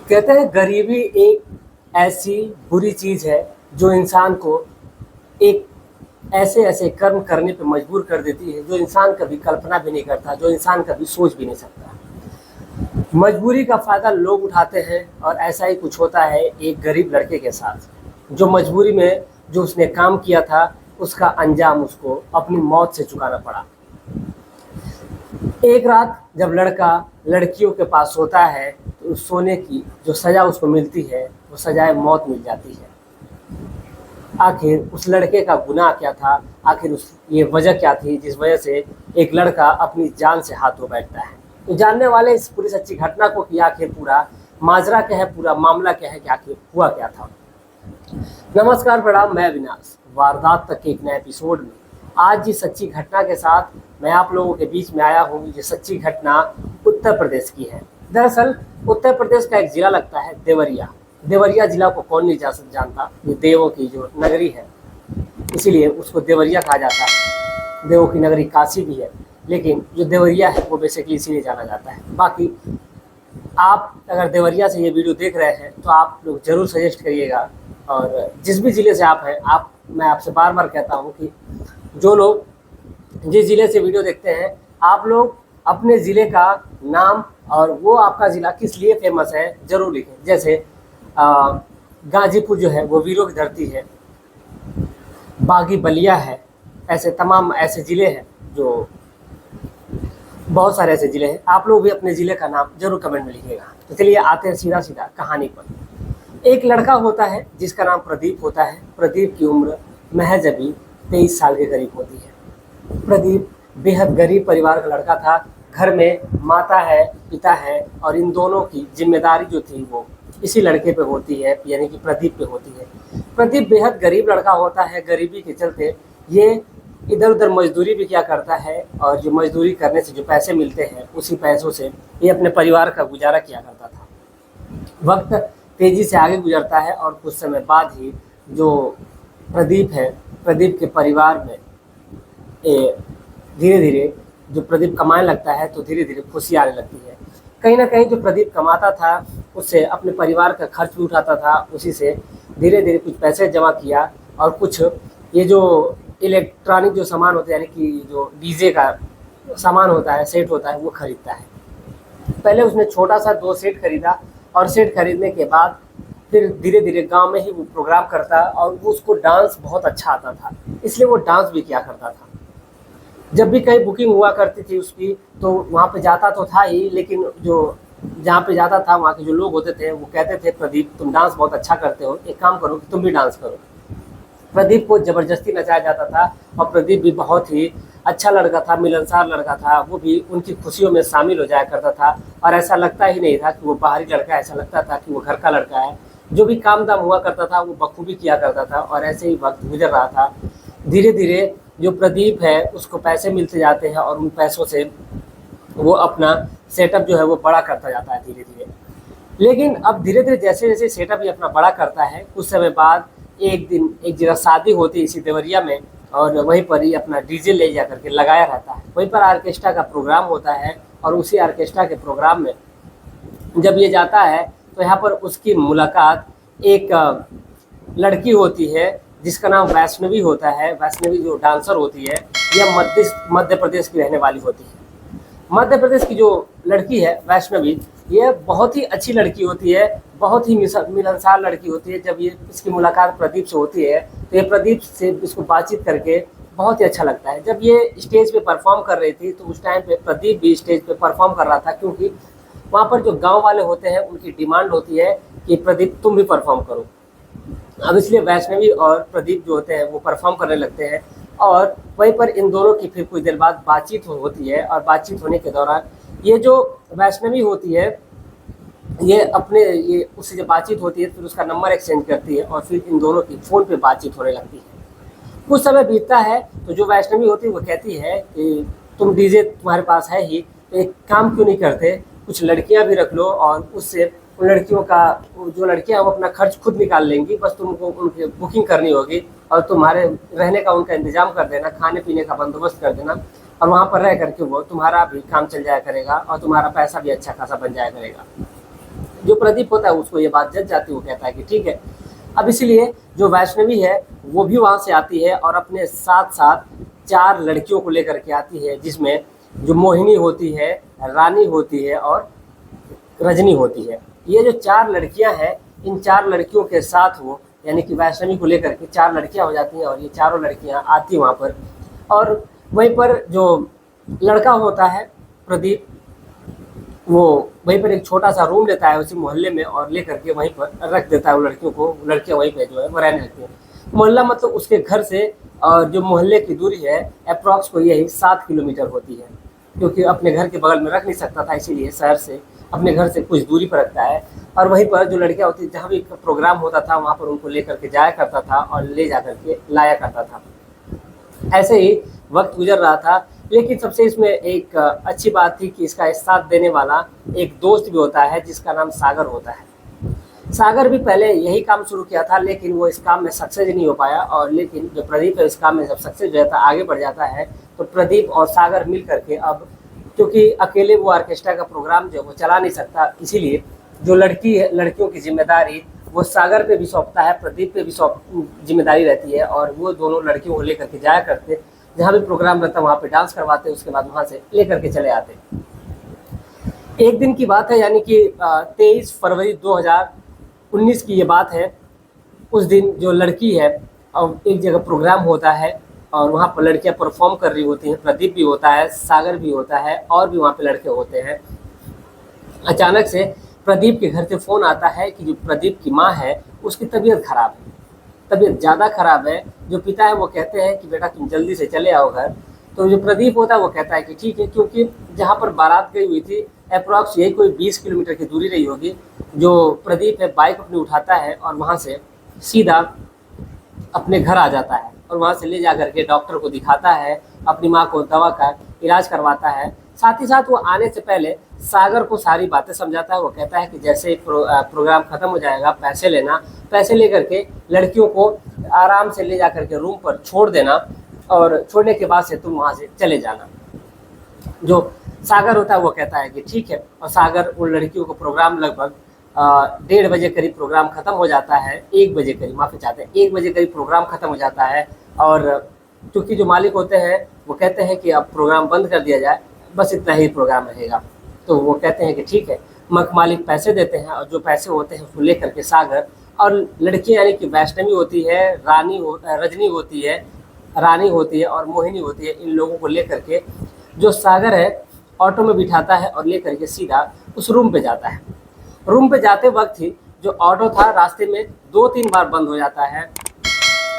कहते हैं गरीबी एक ऐसी बुरी चीज़ है जो इंसान को एक ऐसे ऐसे कर्म करने पे मजबूर कर देती है जो इंसान कभी कल्पना भी नहीं करता, जो इंसान कभी सोच भी नहीं सकता। मजबूरी का फ़ायदा लोग उठाते हैं और ऐसा ही कुछ होता है एक गरीब लड़के के साथ, जो मजबूरी में जो उसने काम किया था उसका अंजाम उसको अपनी मौत से चुकाना पड़ा। एक रात जब लड़का लड़कियों के पास सोता है तो उस सोने की जो सज़ा उसको मिलती है वो सज़ाए मौत मिल जाती है। आखिर उस लड़के का गुनाह क्या था? आखिर उस ये वजह क्या थी जिस वजह से एक लड़का अपनी जान से हाथ धो बैठता है? तो जानने वाले इस पूरी सच्ची घटना को कि आखिर पूरा माजरा क्या है, पूरा मामला क्या है, कि आखिर हुआ क्या था। नमस्कार, प्रणाम, मैं अविनाश। वारदात तक के एक नए एपिसोड में आज जिस सच्ची घटना के साथ मैं आप लोगों के बीच में आया हूँ, ये सच्ची घटना उत्तर प्रदेश की है। दरअसल उत्तर प्रदेश का एक ज़िला लगता है देवरिया। देवरिया ज़िला को कौन नहीं जानता, ये देवों की जो नगरी है, इसीलिए उसको देवरिया कहा जाता है। देवों की नगरी काशी भी है, लेकिन जो देवरिया है वो बेसिकली इसीलिए जाना जाता है। बाकी आप अगर देवरिया से ये वीडियो देख रहे हैं तो आप लोग ज़रूर सजेस्ट करिएगा, और जिस भी ज़िले से आप हैं, मैं आपसे बार बार कहता हूँ कि जो लोग जिस ज़िले से वीडियो देखते हैं, आप लोग अपने ज़िले का नाम और वो आपका ज़िला किस लिए फेमस है ज़रूर लिखें। जैसे गाजीपुर जो है वो वीरों की धरती है, बागी बलिया है, ऐसे तमाम ऐसे ज़िले हैं, जो बहुत सारे ऐसे ज़िले हैं। आप लोग भी अपने ज़िले का नाम ज़रूर कमेंट में लिखिएगा। तो चलिए आते हैं सीधा सीधा कहानी पर। एक लड़का होता है जिसका नाम प्रदीप होता है। प्रदीप की उम्र महज अभी 23 साल के करीब होती है। प्रदीप बेहद गरीब परिवार का लड़का था। घर में माता है, पिता है, और इन दोनों की जिम्मेदारी जो थी वो इसी लड़के पे होती है, यानी कि प्रदीप पे होती है। प्रदीप बेहद गरीब लड़का होता है। गरीबी के चलते ये इधर उधर मजदूरी भी किया करता है, और जो मजदूरी करने से जो पैसे मिलते हैं उसी पैसों से ये अपने परिवार का गुजारा किया करता था। वक्त तेज़ी से आगे गुजरता है और कुछ समय बाद ही जो प्रदीप है, प्रदीप के परिवार में धीरे धीरे जो प्रदीप कमाने लगता है तो धीरे धीरे खुशी आने लगती है। कहीं ना कहीं जो प्रदीप कमाता था उससे अपने परिवार का खर्च भी उठाता था। उसी से धीरे धीरे कुछ पैसे जमा किया और कुछ ये जो इलेक्ट्रॉनिक जो सामान होते हैं, यानी कि जो डीजे का सामान होता है, सेट होता है, वो खरीदता है। पहले उसने छोटा सा 2 सेट खरीदा, और सेट खरीदने के बाद फिर धीरे धीरे गांव में ही वो प्रोग्राम करता, और वो उसको डांस बहुत अच्छा आता था, इसलिए वो डांस भी किया करता था। जब भी कहीं बुकिंग हुआ करती थी उसकी तो वहाँ पे जाता तो था ही, लेकिन जो जहाँ पे जाता था वहाँ के जो लोग होते थे वो कहते थे, प्रदीप तुम डांस बहुत अच्छा करते हो, एक काम करो कि तुम भी डांस करो। प्रदीप को ज़बरदस्ती नचाया जाता था, और प्रदीप भी बहुत ही अच्छा लड़का था, मिलनसार लड़का था। वो भी उनकी खुशियों में शामिल हो जाया करता था, और ऐसा लगता ही नहीं था कि वो बाहरी लड़का है, ऐसा लगता था कि वो घर का लड़का है। जो भी काम दाम हुआ करता था वो बखूबी किया करता था, और ऐसे ही वक्त गुजर रहा था। धीरे धीरे जो प्रदीप है उसको पैसे मिलते जाते हैं, और उन पैसों से वो अपना सेटअप जो है वो बड़ा करता जाता है धीरे धीरे। लेकिन अब धीरे धीरे जैसे जैसे सेटअप ये अपना बड़ा करता है, कुछ समय बाद एक दिन एक जगह शादी होती है इसी देवरिया में, और वहीं पर ही अपना डीजे ले जा करके लगाया रहता है। वहीं पर ऑर्केस्ट्रा का प्रोग्राम होता है, और उसी ऑर्केस्ट्रा के प्रोग्राम में जब ये जाता है तो यहाँ पर उसकी मुलाकात एक लड़की होती है जिसका नाम वैष्णवी होता है। वैष्णवी जो डांसर होती है यह मध्य प्रदेश की रहने वाली होती है। मध्य प्रदेश की जो लड़की है वैष्णवी, ये बहुत ही अच्छी लड़की होती है, बहुत ही मिलनसार लड़की होती है। जब ये इसकी मुलाकात प्रदीप से होती है तो ये प्रदीप से इसको बातचीत करके बहुत ही अच्छा लगता है। जब ये स्टेज पे परफॉर्म कर रही थी तो उस टाइम पे प्रदीप भी स्टेज पे परफॉर्म कर रहा था, क्योंकि वहाँ पर जो गाँव वाले होते हैं उनकी डिमांड होती है कि प्रदीप तुम भी परफॉर्म करो। अब इसलिए वैष्णवी और प्रदीप जो होते हैं वो परफॉर्म करने लगते हैं, और वहीं पर इन दोनों की फिर कुछ देर बाद बातचीत होती है। और बातचीत होने के दौरान ये जो वैष्णवी होती है ये उससे जब बातचीत होती है फिर उसका नंबर एक्सचेंज करती है, और फिर इन दोनों की फ़ोन पे बातचीत होने लगती है। कुछ समय बीतता है तो जो वैष्णवी होती है वो कहती है कि तुम डीजे तुम्हारे पास है ही, तो एक काम क्यों नहीं करते, कुछ लड़कियां भी रख लो, और उससे उन लड़कियों का जो लड़कियां वो अपना खर्च खुद निकाल लेंगी, बस तुमको उनकी बुकिंग करनी होगी, और तुम्हारे रहने का उनका इंतजाम कर देना, खाने पीने का बंदोबस्त कर देना, और वहाँ पर रह करके वो तुम्हारा भी काम चल जाया करेगा, और तुम्हारा पैसा भी अच्छा खासा बन जाया करेगा। जो प्रदीप होता है उसको ये बात जच जाती है, वो कहता है कि ठीक है। अब इसीलिए जो वैष्णवी है वो भी वहाँ से आती है और अपने साथ साथ 4 लड़कियों को लेकर के आती है, जिसमें जो मोहिनी होती है, रानी होती है और रजनी होती है। ये जो 4 लड़कियां हैं, इन 4 लड़कियों के साथ वो यानी कि वैष्णवी को लेकर के 4 लड़कियां हो जाती हैं और ये चारों लड़कियां आती हैं वहाँ पर। और वहीं पर जो लड़का होता है प्रदीप, वो वहीं पर एक छोटा सा रूम लेता है उसी मोहल्ले में और लेकर के वहीं पर रख देता है वो लड़कियों को। लड़कियां वहीं पे जो है वो रहने लगती हैं। मोहल्ला मतलब उसके घर से और जो मोहल्ले की दूरी है अप्रॉक्स को यही 7 किलोमीटर होती है, क्योंकि अपने घर के बगल में रख नहीं सकता था, इसीलिए शहर से अपने घर से कुछ दूरी पर रखता है। और वहीं पर जो लड़कियां होती जहाँ भी प्रोग्राम होता था वहाँ पर उनको लेकर के जाया करता था और ले जा करके लाया करता था। ऐसे ही वक्त गुजर रहा था, लेकिन सबसे इसमें एक अच्छी बात थी कि इसका साथ देने वाला एक दोस्त भी होता है जिसका नाम सागर होता है। सागर भी पहले यही काम शुरू किया था, लेकिन वो इस काम में सक्सेस नहीं हो पाया। और लेकिन जो प्रदीप है इस काम में जब सक्सेस जो है आगे बढ़ जाता है, तो प्रदीप और सागर मिल करके अब, क्योंकि अकेले वो ऑर्केस्ट्रा का प्रोग्राम जो वो चला नहीं सकता, इसीलिए जो लड़कियों की जिम्मेदारी वो सागर पे भी सौंपता है, प्रदीप पे भी जिम्मेदारी रहती है। और वो दोनों लड़कियों को लेकर के जाया करते, जहाँ भी प्रोग्राम रहता वहाँ पे डांस करवाते, उसके बाद वहाँ से लेकर के चले आते। एक दिन की बात है, यानी कि 23 फरवरी 2019 की ये बात है। उस दिन जो लड़की है, और एक जगह प्रोग्राम होता है और वहाँ पर लड़कियाँ परफॉर्म कर रही होती हैं। प्रदीप भी होता है, सागर भी होता है और भी वहाँ पे लड़के होते हैं। अचानक से प्रदीप के घर से फ़ोन आता है कि जो प्रदीप की माँ है उसकी तबीयत खराब है, तबीयत ज़्यादा खराब है। जो पिता है वो कहते हैं कि बेटा तुम जल्दी से चले आओ घर। तो जो प्रदीप होता है वो कहता है कि ठीक है, क्योंकि जहाँ पर बारात गई हुई थी अप्रॉक्स यही कोई 20 किलोमीटर की दूरी रही होगी। जो प्रदीप है बाइक अपनी उठाता है और वहाँ से सीधा अपने घर आ जाता है और वहाँ से ले जा करके डॉक्टर को दिखाता है, अपनी माँ को दवा का इलाज करवाता है। साथ ही साथ वो आने से पहले सागर को सारी बातें समझाता है। वो कहता है कि जैसे ही प्रोग्राम ख़त्म हो जाएगा पैसे लेना, पैसे लेकर के लड़कियों को आराम से ले जा करके रूम पर छोड़ देना और छोड़ने के बाद से तुम वहाँ से चले जाना। जो सागर होता है वो कहता है कि ठीक है। और सागर उन लड़कियों को प्रोग्राम लगभग 1:30 बजे करीब प्रोग्राम ख़त्म हो जाता है। 1 बजे करीब, माफ़ी चाहते हैं, 1 बजे करीब प्रोग्राम ख़त्म हो जाता है। और क्योंकि जो मालिक होते हैं वो कहते हैं कि अब प्रोग्राम बंद कर दिया जाए, बस इतना ही प्रोग्राम रहेगा। तो वो कहते हैं कि ठीक है। मालिक पैसे देते हैं और जो पैसे होते हैं उसको लेकर के सागर और लड़कियाँ यानी कि वैष्णवी होती है, रजनी होती है, रानी होती है और मोहिनी होती है, इन लोगों को लेकर के जो सागर है ऑटो में बिठाता है और लेकर के सीधा उस रूम पे जाता है। रूम पे जाते वक्त ही जो ऑटो था रास्ते में 2-3 बार बंद हो जाता है।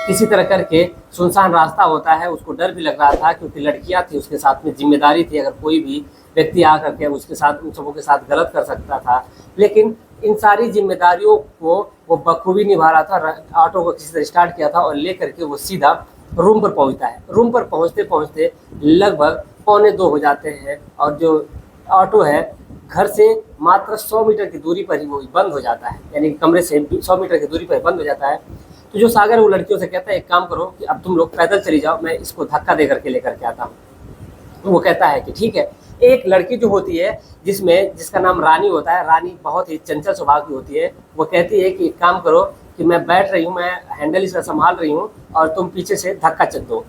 किसी तरह करके सुनसान रास्ता होता है, उसको डर भी लग रहा था क्योंकि लड़कियां थी उसके साथ में, जिम्मेदारी थी, अगर कोई भी व्यक्ति आकर के उसके साथ उन सबों के साथ गलत कर सकता था। लेकिन इन सारी जिम्मेदारियों को वो बखूबी निभा रहा था। ऑटो को किसी तरह स्टार्ट किया था और ले करके वो सीधा रूम पर पहुंचता है। रूम पर पहुंचते पहुंचते लगभग 1:45 हो जाते हैं और जो ऑटो है घर से मात्र 100 मीटर की दूरी पर ही वो बंद हो जाता है, यानी कमरे से 100 मीटर की दूरी पर बंद हो जाता है। तो जो सागर वो लड़कियों से कहता है एक काम करो कि अब तुम लोग पैदल चली जाओ, मैं इसको धक्का दे करके लेकर के आता हूँ। तो वो कहता है कि ठीक है। एक लड़की जो होती है जिसका नाम रानी होता है, रानी बहुत ही चंचल स्वभाव की होती है। वो कहती है कि एक काम करो कि मैं बैठ रही हूँ, मैं हैंडल इसका संभाल रही हूँ और तुम पीछे से धक्का चल दो।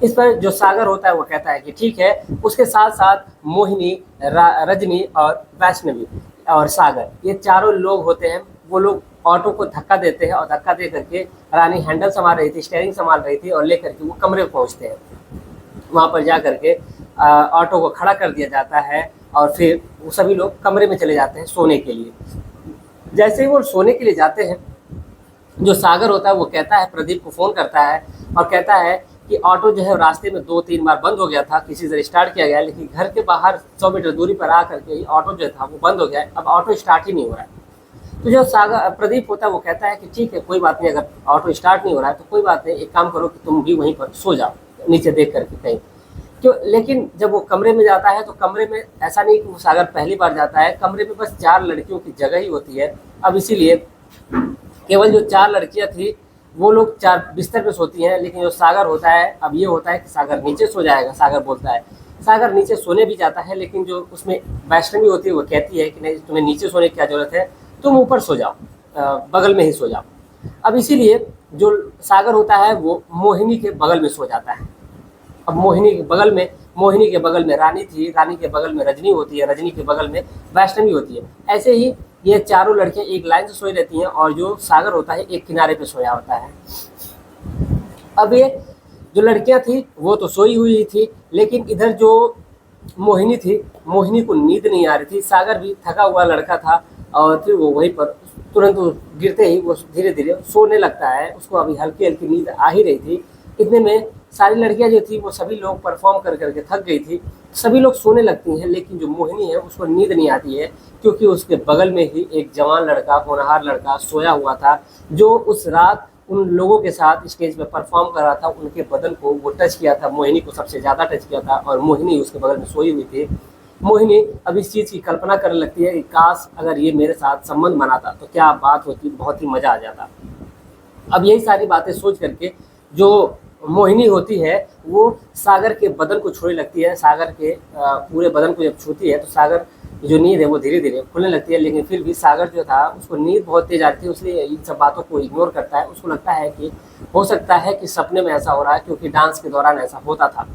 इस पर जो सागर होता है वो कहता है कि ठीक है। उसके साथ साथ मोहिनी, रजनी और वैष्णवी और सागर, ये चारों लोग होते हैं। वो लोग ऑटो को धक्का देते हैं और धक्का दे करके रानी हैंडल संभाल रही थी, स्टीयरिंग संभाल रही थी और लेकर के वो कमरे में पहुंचते हैं। वहाँ पर जा करके ऑटो को खड़ा कर दिया जाता है और फिर वो सभी लोग कमरे में चले जाते हैं सोने के लिए। जैसे ही वो सोने के लिए जाते हैं, जो सागर होता है वो कहता है, प्रदीप को फ़ोन करता है और कहता है कि ऑटो जो है रास्ते में 2-3 बार बंद हो गया था, किसी से स्टार्ट किया गया, लेकिन घर के बाहर 100 मीटर दूरी पर आ करके ऑटो जो था वो बंद हो गया है, अब ऑटो स्टार्ट ही नहीं हो रहा है। तो जो प्रदीप होता है वो कहता है कि ठीक है, कोई बात नहीं, अगर ऑटो स्टार्ट नहीं हो रहा है तो कोई बात नहीं, एक काम करो कि तुम भी वहीं पर सो जाओ नीचे देख करके कहीं। क्यों? लेकिन जब वो कमरे में जाता है तो कमरे में ऐसा नहीं कि वो सागर पहली बार जाता है, कमरे में बस 4 लड़कियों की जगह ही होती है। अब इसीलिए केवल जो 4 लड़कियां थी वो लोग 4 बिस्तर पे सोती हैं, लेकिन जो सागर होता है, अब ये होता है कि सागर नीचे सो जाएगा। सागर बोलता है, सागर नीचे सोने भी जाता है, लेकिन जो उसमें वैष्णवी होती है वो कहती है कि नहीं, तुम्हें नीचे सोने की क्या ज़रूरत है, तुम ऊपर सो जाओ, बगल में ही सो जाओ। अब इसीलिए जो सागर होता है वो मोहिनी के बगल में सो जाता है। अब मोहिनी के बगल में रानी थी, रानी के बगल में रजनी होती है, रजनी के बगल में वैष्णवी होती है। ऐसे ही ये चारों लड़कियां एक लाइन से सोई रहती हैं और जो सागर होता है एक किनारे पे सोया होता है। अब ये जो लड़कियां थी वो तो सोई हुई थी, लेकिन इधर जो मोहिनी थी, मोहिनी को नींद नहीं आ रही थी। सागर भी थका हुआ लड़का था और फिर वो वहीं पर तुरंत गिरते ही वो धीरे धीरे सोने लगता है। उसको अभी हल्की हल्की नींद आ ही रही थी। इतने में सारी लड़कियां जो थी वो सभी लोग परफॉर्म कर करके थक गई थी, सभी लोग सोने लगती हैं। लेकिन जो मोहिनी है उसको नींद नहीं आती है, क्योंकि उसके बगल में ही एक जवान लड़का, होनहार लड़का सोया हुआ था, जो उस रात उन लोगों के साथ स्टेज पे परफॉर्म कर रहा था। उनके बदन को वो टच किया था, मोहिनी को सबसे ज़्यादा टच किया था और मोहिनी उसके बगल में सोई हुई थी। मोहिनी अब इस चीज़ की कल्पना करने लगती है कि काश अगर ये मेरे साथ संबंध बनाता तो क्या बात होती, बहुत ही मज़ा आ जाता। अब यही सारी बातें सोच करके जो मोहिनी होती है वो सागर के बदन को छूने लगती है। सागर के पूरे बदन को जब छूती है तो सागर की जो नींद है वो धीरे धीरे खुलने लगती है। लेकिन फिर भी सागर जो था उसको नींद बहुत तेज आती है, इसलिए इन सब बातों को इग्नोर करता है। उसको लगता है कि हो सकता है कि सपने में ऐसा हो रहा है, क्योंकि डांस के दौरान ऐसा होता था।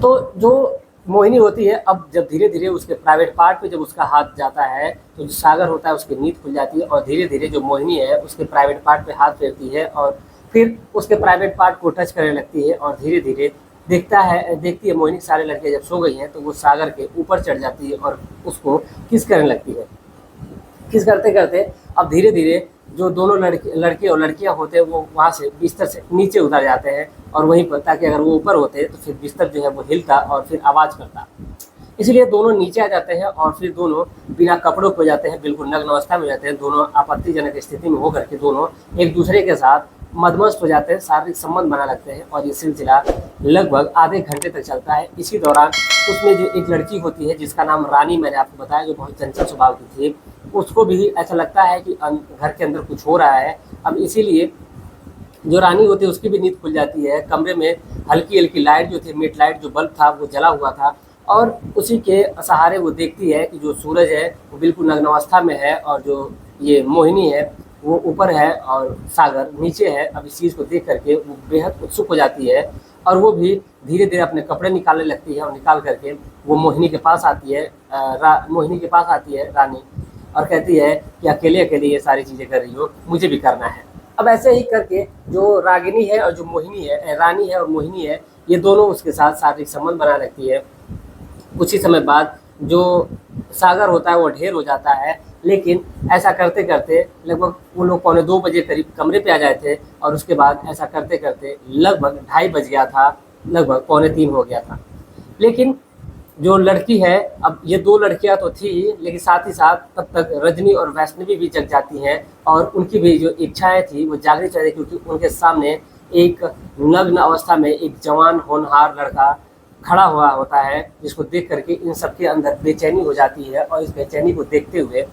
तो जो मोहिनी होती है, अब जब धीरे धीरे उसके प्राइवेट पार्ट पे जब उसका हाथ जाता है तो जो सागर होता है उसकी नींद खुल जाती है और धीरे धीरे जो मोहिनी है उसके प्राइवेट पार्ट पे हाथ फेरती है और फिर उसके प्राइवेट पार्ट को टच करने लगती है और धीरे धीरे देखती है मोहिनी सारे लड़के जब सो गई हैं तो वो सागर के ऊपर चढ़ जाती है और उसको किस करने लगती है। किस करते करते अब धीरे धीरे जो दोनों लड़के और लड़कियां होते हैं वो वहाँ से बिस्तर से नीचे उतर जाते हैं और वहीं पर, ताकि अगर वो ऊपर होते तो फिर बिस्तर जो है वो हिलता और फिर आवाज़ करता। इसलिए दोनों नीचे आ जाते हैं और फिर दोनों बिना कपड़ों को जाते हैं, बिल्कुल नग्न अवस्था में जाते हैं। दोनों आपत्तिजनक स्थिति में होकर के दोनों एक दूसरे के साथ मदमस्त हो जाते हैं, शारीरिक संबंध बना लगते हैं और ये सिलसिला लगभग आधे घंटे तक चलता है। इसी दौरान उसमें जो एक लड़की होती है जिसका नाम रानी मैंने आपको बताया, जो बहुत चंचल स्वभाव की थी, उसको भी ऐसा लगता है कि घर के अंदर कुछ हो रहा है। अब इसीलिए जो रानी होती है उसकी भी नींद खुल जाती है। कमरे में हल्की हल्की लाइट जो थी, मिड लाइट जो बल्ब था वो जला हुआ था और उसी के सहारे वो देखती है कि जो सूरज है वो बिल्कुल नग्न अवस्था में है और जो ये मोहिनी है वो ऊपर है और सागर नीचे है। अब इस चीज़ को देख करके वो बेहद उत्सुक हो जाती है और वो भी धीरे धीरे अपने कपड़े निकालने लगती है और निकाल करके वो मोहिनी के पास आती है। मोहिनी के पास आती है रानी और कहती है कि अकेले अकेले ये सारी चीज़ें कर रही हो, मुझे भी करना है। अब ऐसे ही करके जो रागिनी है और जो मोहिनी है, रानी है और मोहिनी है, ये दोनों उसके साथ शारीरिक संबंध बना रखती है। कुछ ही समय बाद जो सागर होता है वो ढेर हो जाता है, लेकिन ऐसा करते करते लगभग वो लोग 1:45 करीब कमरे पे आ जाए थे और उसके बाद ऐसा करते करते लगभग 2:30 बज गया था, लगभग 2:45 हो गया था। लेकिन जो लड़की है, अब ये 2 लड़कियां तो थी, लेकिन साथ ही साथ तब तक रजनी और वैष्णवी भी जग जाती हैं और उनकी भी जो इच्छाएं थी वो जागनी चाहिए, क्योंकि उनके सामने एक नग्न अवस्था में एक जवान होनहार लड़का खड़ा हुआ होता है, जिसको देख करके इन सबके अंदर बेचैनी हो जाती है। और इस बेचैनी को देखते हुए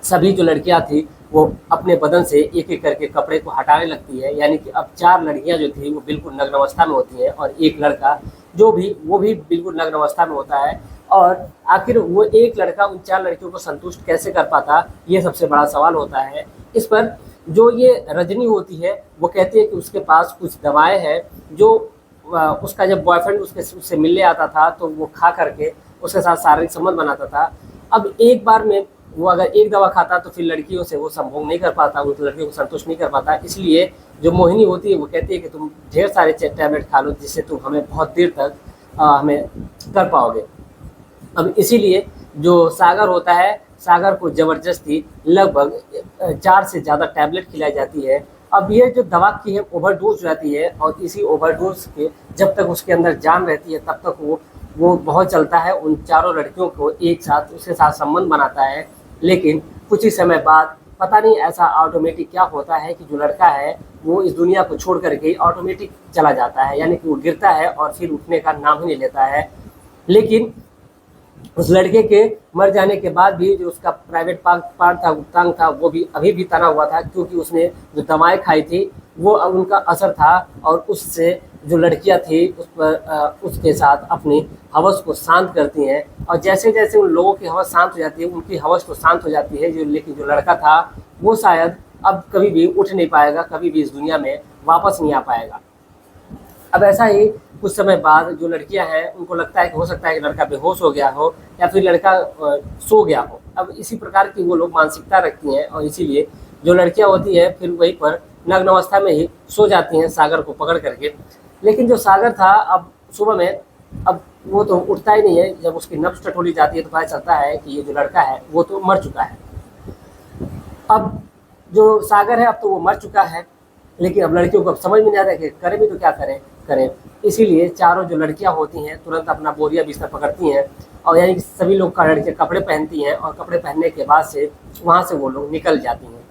सभी जो लड़कियां थी वो अपने बदन से एक एक करके कपड़े को हटाने लगती है। यानी कि अब 4 लड़कियां जो थी वो बिल्कुल नग्न अवस्था में होती हैं और एक लड़का वो भी बिल्कुल नग्न अवस्था में होता है। और आखिर वो एक लड़का उन 4 लड़कियों को संतुष्ट कैसे कर पाता, ये सबसे बड़ा सवाल होता है। इस पर जो ये रजनी होती है वो कहती है कि उसके पास कुछ दवाएं हैं जो उसका जब बॉयफ्रेंड उससे मिलने आता था तो वो खा करके उसके साथ शारीरिक संबंध बनाता था। अब एक बार में वो अगर एक दवा खाता तो फिर लड़कियों से वो संभोग नहीं कर पाता, उन लड़कियों को संतुष्ट नहीं कर पाता। इसलिए जो मोहिनी होती है वो कहती है कि तुम ढेर सारे टैबलेट खा लो, जिससे तुम हमें बहुत देर तक हमें कर पाओगे। अब इसीलिए जो सागर होता है, सागर को ज़बरदस्ती लगभग 4 से ज़्यादा टैबलेट खिलाई जाती है। अब ये जो दवा की है ओवरडोज रहती है और इसी ओवरडोज के जब तक उसके अंदर जान रहती है तब तक वो बहुत चलता है, उन चारों लड़कियों को एक साथ उसके साथ संबंध बनाता है। लेकिन कुछ ही समय बाद पता नहीं ऐसा ऑटोमेटिक क्या होता है कि जो लड़का है वो इस दुनिया को छोड़ करके ऑटोमेटिक चला जाता है, यानी कि वो गिरता है और फिर उठने का नाम ही नहीं लेता है। लेकिन उस लड़के के मर जाने के बाद भी जो उसका प्राइवेट पार्ट था, टांग था, वो भी अभी भी तना हुआ था, क्योंकि उसने जो दवाएं खाई थी वो उनका असर था और उससे जो लड़कियां थी उस पर उसके साथ अपनी हवस को शांत करती हैं, और जैसे जैसे उन लोगों की हवस शांत हो जाती है, उनकी हवस तो शांत हो जाती है, लेकिन जो लड़का था वो शायद अब कभी भी उठ नहीं पाएगा, कभी भी इस दुनिया में वापस नहीं आ पाएगा। अब ऐसा ही कुछ समय बाद जो लड़कियां हैं उनको लगता है कि हो सकता है कि लड़का बेहोश हो गया हो या फिर लड़का सो गया हो। अब इसी प्रकार की वो लोग मानसिकता रखती हैं, और इसीलिए जो लड़कियां होती हैं फिर वहीं पर नग्न अवस्था में ही सो जाती हैं सागर को पकड़ करके। लेकिन जो सागर था अब सुबह में, अब वो तो उठता ही नहीं है। जब उसकी नब्ज टटोली जाती है तो पता चलता है कि ये जो लड़का है वो तो मर चुका है। अब जो सागर है अब तो वो मर चुका है, लेकिन अब लड़कियों को अब समझ में नहीं आता कि करें भी तो क्या करें। इसीलिए चारों जो लड़कियां होती हैं तुरंत अपना बोरिया बिस्तर पकड़ती हैं, और यानी कि सभी लोग का लड़कियां कपड़े पहनती हैं, और कपड़े पहनने के बाद से वहाँ से वो लोग निकल जाती हैं।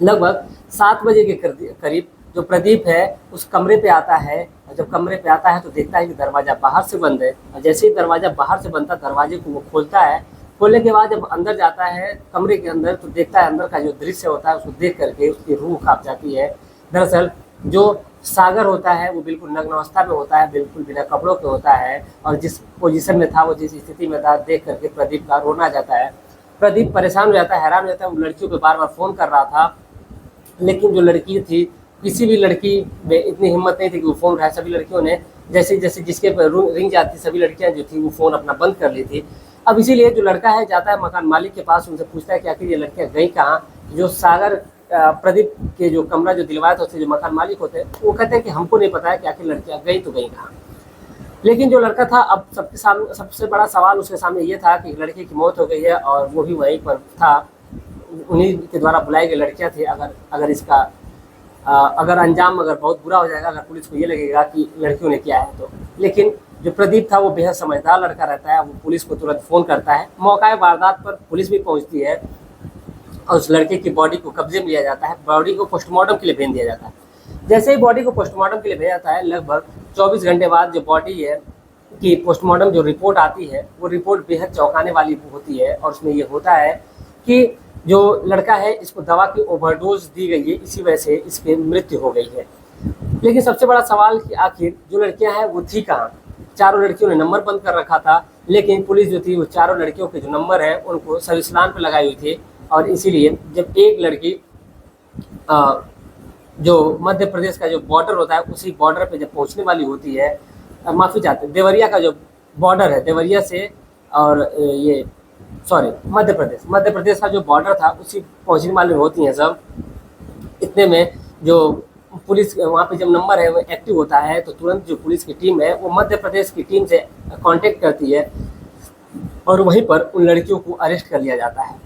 लगभग 7 बजे के करीब जो प्रदीप है उस कमरे पे आता है, और जब कमरे पे आता है तो देखता है कि दरवाज़ा बाहर से बंद है, और जैसे ही दरवाज़ा बाहर से बनता दरवाजे को वो खोलता है। खोलने के बाद जब अंदर जाता है कमरे के अंदर तो देखता है अंदर का जो दृश्य होता है उसको देख करके उसकी रूह कांप जाती है। दरअसल जो सागर होता है वो बिल्कुल नग्न अवस्था में होता है, बिल्कुल बिना कपड़ों के होता है, और जिस पोजीशन में था, वो जिस स्थिति में था, देख करके प्रदीप का रोना आ जाता है। प्रदीप परेशान हो जाता है, हैरान हो जाता है। वो लड़कियों को बार बार फ़ोन कर रहा था, लेकिन जो लड़की थी, किसी भी लड़की में इतनी हिम्मत नहीं थी कि वो फ़ोन उठाए। सभी लड़कियों ने जैसे जैसे जिसके रिंग जाती, सभी लड़कियां जो थी वो फ़ोन अपना बंद कर ली थी। अब इसीलिए जो लड़का है जाता है मकान मालिक के पास, उनसे पूछता है कि आखिर ये लड़कियां गई कहाँ। जो सागर प्रदीप के जो कमरा जो दिलवाया था उससे जो मकान मालिक होते हैं वो कहते हैं कि हमको नहीं पता है कि आखिर लड़कियां गई तो गई कहाँ। लेकिन जो लड़का था अब सबके सामने सबसे बड़ा सवाल उसके सामने ये था कि लड़के की मौत हो गई है और वो भी वहीं पर था, उन्हीं के द्वारा बुलाई गई लड़कियां थी। अगर इसका अगर अंजाम अगर बहुत बुरा हो जाएगा, अगर पुलिस को ये लगेगा कि लड़कियों ने किया है तो। लेकिन जो प्रदीप था वो बेहद समझदार लड़का रहता है, वो पुलिस को तुरंत फ़ोन करता है। मौका वारदात पर पुलिस भी पहुंचती है और उस लड़के की बॉडी को कब्जे में लिया जाता है, बॉडी को पोस्टमार्टम के लिए भेज दिया जाता है। जैसे ही बॉडी को पोस्टमार्टम के लिए भेजा जाता है, लगभग 24 घंटे बाद जो बॉडी है कि पोस्टमार्टम जो रिपोर्ट आती है वो रिपोर्ट बेहद चौंकाने वाली होती है, और उसमें ये होता है कि जो लड़का है इसको दवा की ओवरडोज दी गई है, इसी वजह से इसकी मृत्यु हो गई है। लेकिन सबसे बड़ा सवाल कि आखिर जो लड़कियां हैं वो थी कहाँ। चारों लड़कियों ने नंबर बंद कर रखा था, लेकिन पुलिस जो थी वो चारों लड़कियों के जो नंबर है उनको सर्विलांस पे लगाई हुई थी, और इसीलिए जब एक लड़की जो मध्य प्रदेश का जो बॉर्डर होता है उसी बॉर्डर पे जब पहुंचने वाली होती है, माफ़ी चाहते हैं, देवरिया का जो बॉर्डर है, देवरिया से और ये सॉरी मध्य प्रदेश का जो बॉर्डर था उसी पहुंचने वाली होती हैं सब। इतने में जो पुलिस वहाँ पे जब नंबर है वो एक्टिव होता है तो तुरंत जो पुलिस की टीम है वो मध्य प्रदेश की टीम से कांटेक्ट करती है, और वहीं पर उन लड़कियों को अरेस्ट कर लिया जाता है।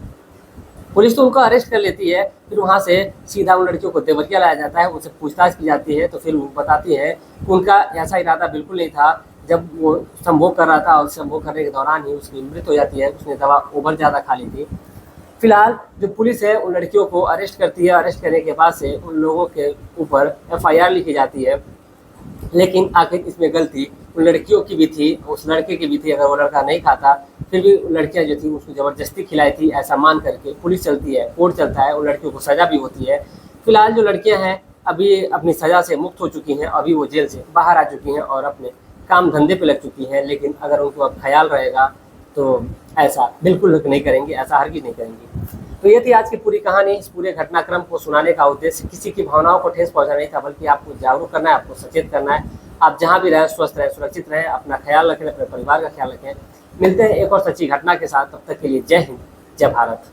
पुलिस तो उनको अरेस्ट कर लेती है, फिर वहाँ से सीधा उन लड़कियों को देवरिया लाया जाता है, उनसे पूछताछ की जाती है। तो फिर वो बताती है कि उनका ऐसा इरादा बिल्कुल नहीं था। जब वो संभोग कर रहा था और संभोग करने के दौरान ही उसकी मृत्यु हो जाती है, उसने दवा ओवर ज़्यादा खा ली थी। फिलहाल जो पुलिस है उन लड़कियों को अरेस्ट करती है, अरेस्ट करने के बाद से उन लोगों के ऊपर FIR लिखी जाती है। लेकिन आखिर इसमें गलती उन लड़कियों की भी थी, उस लड़के की भी थी। अगर वो लड़का नहीं खाता फिर भी लड़कियां जो थी उसको ज़बरदस्ती खिलाई थी, ऐसा मान करके पुलिस चलती है, कोर्ट चलता है, उन लड़कियों को सज़ा भी होती है। फिलहाल जो लड़कियां हैं अभी अपनी सज़ा से मुक्त हो चुकी हैं, अभी वो जेल से बाहर आ चुकी हैं और अपने काम धंधे पे लग चुकी हैं। लेकिन अगर उनको अब ख्याल रहेगा तो ऐसा बिल्कुल नहीं करेंगी, ऐसा हरगिज़ नहीं करेंगी। तो ये थी आज की पूरी कहानी। इस पूरे घटनाक्रम को सुनाने का उद्देश्य किसी की भावनाओं को ठेस पहुंचाना नहीं था, बल्कि आपको जागरूक करना है, आपको सचेत करना है। आप जहां भी रहें स्वस्थ रहें, सुरक्षित रहें, अपना ख्याल रखें, अपने परिवार का ख्याल रखें। मिलते हैं एक और सच्ची घटना के साथ, तब तक के लिए जय हिंद, जय भारत।